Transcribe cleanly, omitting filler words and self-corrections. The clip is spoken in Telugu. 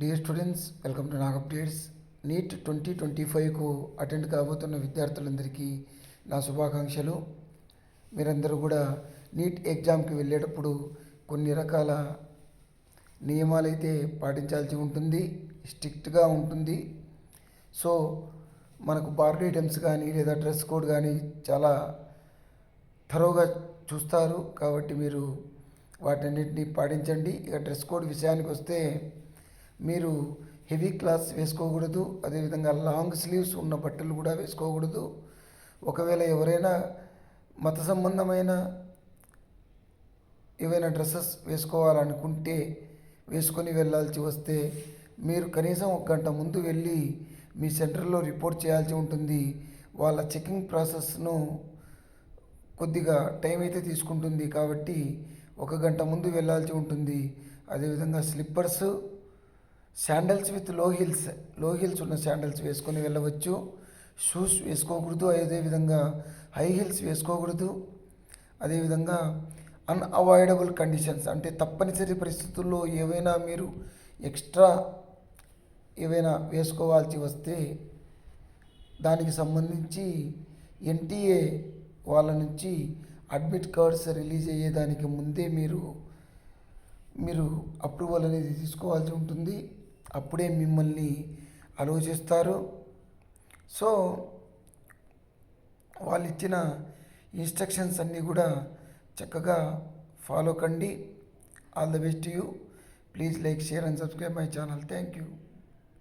Dear students, welcome to Nag updates. NEET 2025కు అటెండ్ కాబోతున్న విద్యార్థులందరికీ నా శుభాకాంక్షలు. మీరందరూ కూడా నీట్ ఎగ్జామ్కి వెళ్ళేటప్పుడు కొన్ని రకాల నియమాలు అయితే పాటించాల్సి ఉంటుంది, స్ట్రిక్ట్గా ఉంటుంది. సో మనకు బార్డ్ ఐటమ్స్ కానీ లేదా డ్రెస్ కోడ్ కానీ చాలా థరోగా చూస్తారు, కాబట్టి మీరు వాటన్నిటిని పాటించండి. ఇక డ్రెస్ కోడ్ విషయానికి వస్తే మీరు హెవీ క్లాత్స్ వేసుకోకూడదు, అదేవిధంగా లాంగ్ స్లీవ్స్ ఉన్న బట్టలు కూడా వేసుకోకూడదు. ఒకవేళ ఎవరైనా మత సంబంధమైన ఏవైనా డ్రెస్సెస్ వేసుకోవాలనుకుంటే వేసుకొని వెళ్ళాల్సి వస్తే మీరు కనీసం 1 గంట ముందు వెళ్ళి మీ సెంటర్లో రిపోర్ట్ చేయాల్సి ఉంటుంది. వాళ్ళ చెకింగ్ ప్రాసెస్ను కొద్దిగా టైం అయితే తీసుకుంటుంది, కాబట్టి 1 గంట ముందు వెళ్ళాల్సి ఉంటుంది. అదేవిధంగా స్లిప్పర్స్, శాండల్స్ విత్ లో హీల్స్ ఉన్న శాండల్స్ వేసుకొని వెళ్ళవచ్చు. షూస్ వేసుకోకూడదు, అదేవిధంగా హై హీల్స్ వేసుకోకూడదు. అదేవిధంగా అన్అవాయిడబుల్ కండిషన్స్ అంటే తప్పనిసరి పరిస్థితుల్లో ఏవైనా మీరు ఎక్స్ట్రా ఏవైనా వేసుకోవాల్సి వస్తే దానికి సంబంధించి ఎన్టీఏ వాళ్ళ నుంచి అడ్మిట్ కార్డ్స్ రిలీజ్ అయ్యేదానికి ముందే మీరు అప్రూవల్ అనేది తీసుకోవాల్సి ఉంటుంది. అప్పుడే మిమ్మల్ని అలౌ చేస్తారు. సో వాళ్ళు ఇచ్చిన ఇన్స్ట్రక్షన్స్ అన్నీ కూడా చక్కగా ఫాలో కండి. All the best you. Please like, share and subscribe my channel. Thank you.